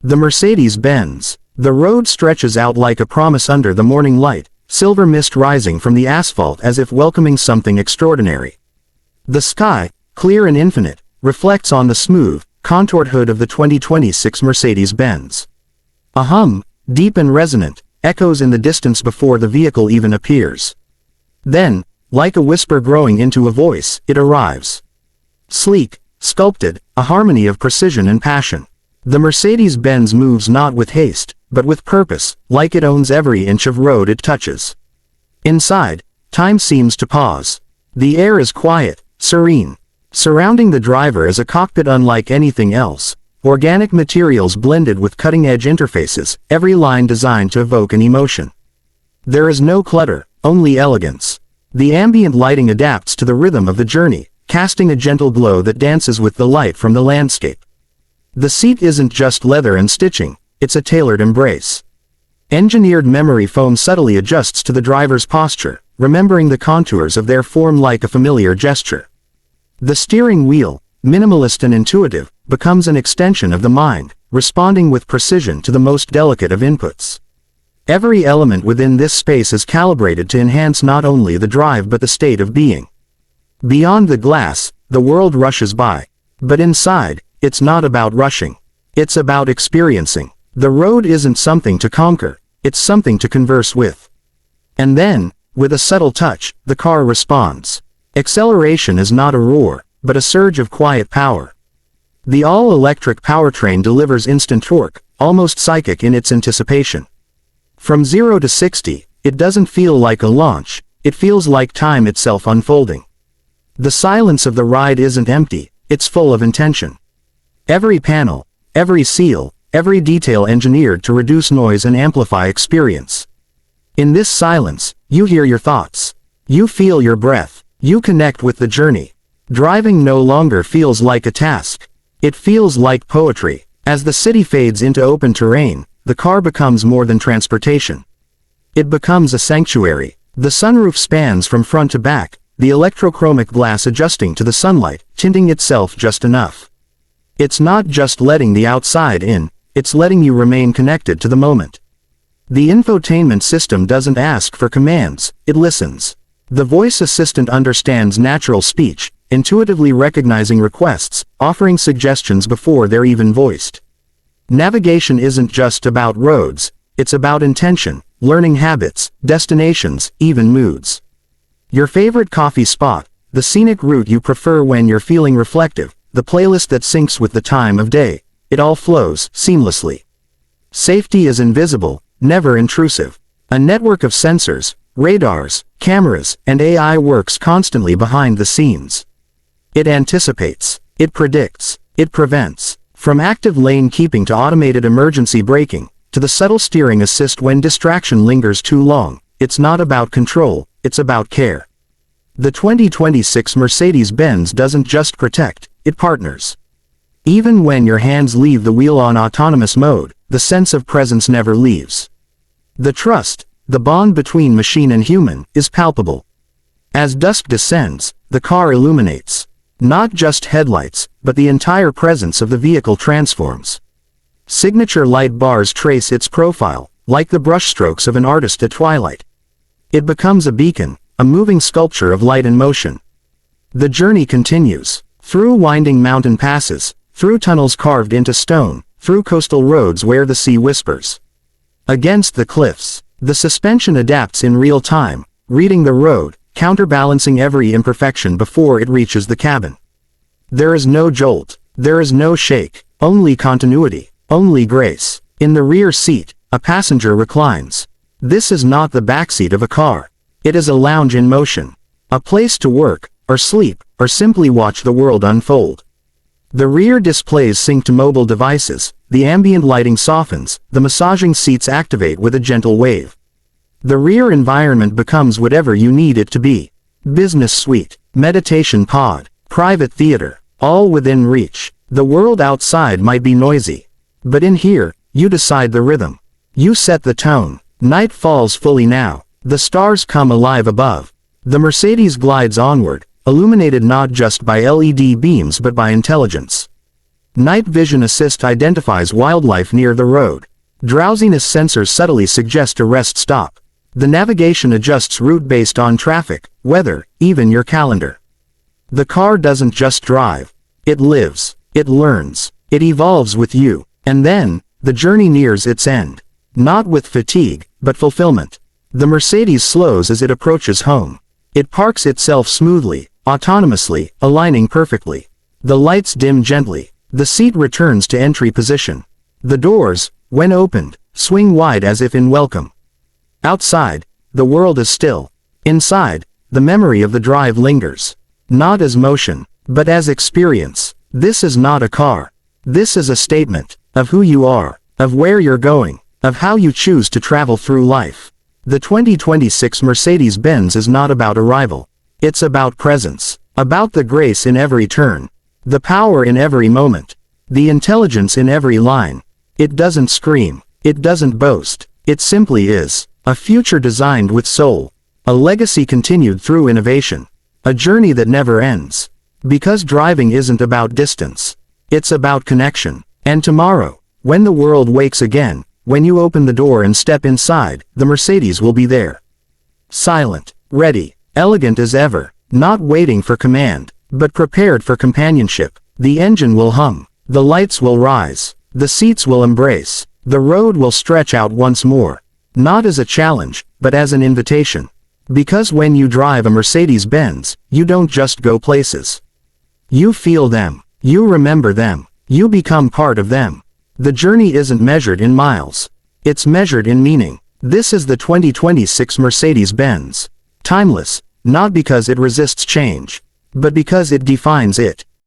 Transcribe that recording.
The Mercedes-Benz. The road stretches out like a promise under the morning light, silver mist rising from the asphalt as if welcoming something extraordinary. The sky, clear and infinite, reflects on the smooth, contoured hood of the 2026 Mercedes-Benz. A hum, deep and resonant, echoes in the distance before the vehicle even appears. Then, like a whisper growing into a voice, it arrives. Sleek, sculpted, a harmony of precision and passion. The Mercedes-Benz moves not with haste, but with purpose, like it owns every inch of road it touches. Inside, time seems to pause. The air is quiet, serene. Surrounding the driver is a cockpit unlike anything else. Organic materials blended with cutting-edge interfaces, every line designed to evoke an emotion. There is no clutter, only elegance. The ambient lighting adapts to the rhythm of the journey, casting a gentle glow that dances with the light from the landscape. The seat isn't just leather and stitching, it's a tailored embrace. Engineered memory foam subtly adjusts to the driver's posture, remembering the contours of their form like a familiar gesture. The steering wheel, minimalist and intuitive, becomes an extension of the mind, responding with precision to the most delicate of inputs. Every element within this space is calibrated to enhance not only the drive but the state of being. Beyond the glass, the world rushes by. But inside, it's not about rushing. It's about experiencing. The road isn't something to conquer, it's something to converse with. And then, with a subtle touch, the car responds. Acceleration is not a roar, but a surge of quiet power. The all-electric powertrain delivers instant torque, almost psychic in its anticipation. From 0 to 60, it doesn't feel like a launch, it feels like time itself unfolding. The silence of the ride isn't empty, it's full of intention. Every panel, every seal, every detail engineered to reduce noise and amplify experience. In this silence, you hear your thoughts. You feel your breath. You connect with the journey. Driving no longer feels like a task. It feels like poetry. As the city fades into open terrain, the car becomes more than transportation. It becomes a sanctuary. The sunroof spans from front to back, the electrochromic glass adjusting to the sunlight, tinting itself just enough. It's not just letting the outside in, it's letting you remain connected to the moment. The infotainment system doesn't ask for commands, it listens. The voice assistant understands natural speech, intuitively recognizing requests, offering suggestions before they're even voiced. Navigation isn't just about roads, it's about intention, learning habits, destinations, even moods. Your favorite coffee spot, the scenic route you prefer when you're feeling reflective, the playlist that syncs with the time of day, it all flows seamlessly. Safety is invisible, never intrusive. A network of sensors, radars, cameras, and AI works constantly behind the scenes. It anticipates, it predicts, it prevents. From active lane keeping to automated emergency braking, to the subtle steering assist when distraction lingers too long, it's not about control, it's about care. The 2026 Mercedes-Benz doesn't just protect, it partners. Even when your hands leave the wheel on autonomous mode, the sense of presence never leaves. The trust, the bond between machine and human, is palpable. As dusk descends, the car illuminates. Not just headlights, but the entire presence of the vehicle transforms. Signature light bars trace its profile, like the brushstrokes of an artist at twilight. It becomes a beacon, a moving sculpture of light and motion. The journey continues. Through winding mountain passes, through tunnels carved into stone, through coastal roads where the sea whispers. Against the cliffs, the suspension adapts in real time, reading the road, counterbalancing every imperfection before it reaches the cabin. There is no jolt, there is no shake, only continuity, only grace. In the rear seat, a passenger reclines. This is not the backseat of a car. It is a lounge in motion. A place to work, or sleep, or simply watch the world unfold. The rear displays sync to mobile devices, the ambient lighting softens, the massaging seats activate with a gentle wave. The rear environment becomes whatever you need it to be. Business suite, meditation pod, private theater, all within reach. The world outside might be noisy. But in here, you decide the rhythm. You set the tone. Night falls fully now. The stars come alive above. The Mercedes glides onward, illuminated not just by LED beams but by intelligence. Night vision assist identifies wildlife near the road. Drowsiness sensors subtly suggest a rest stop. The navigation adjusts route based on traffic, weather, even your calendar. The car doesn't just drive. It lives. It learns. It evolves with you. And then, the journey nears its end. Not with fatigue, but fulfillment. The Mercedes slows as it approaches home. It parks itself smoothly, autonomously, aligning perfectly. The lights dim gently. The seat returns to entry position. The doors, when opened, swing wide as if in welcome. Outside, the world is still. Inside, the memory of the drive lingers. Not as motion, but as experience. This is not a car. This is a statement of who you are, of where you're going, of how you choose to travel through life. The 2026 Mercedes-Benz is not about arrival. It's about presence, about the grace in every turn, the power in every moment, the intelligence in every line. It doesn't scream, it doesn't boast, it simply is. A future designed with soul. A legacy continued through innovation. A journey that never ends. Because driving isn't about distance. It's about connection. And tomorrow, when the world wakes again, when you open the door and step inside, the Mercedes will be there. Silent, ready, elegant as ever, not waiting for command, but prepared for companionship. The engine will hum. The lights will rise. The seats will embrace. The road will stretch out once more. Not as a challenge, but as an invitation. Because when you drive a Mercedes-Benz, you don't just go places. You feel them. You remember them. You become part of them. The journey isn't measured in miles. It's measured in meaning. This is the 2026 Mercedes-Benz. Timeless, not because it resists change, but because it defines it.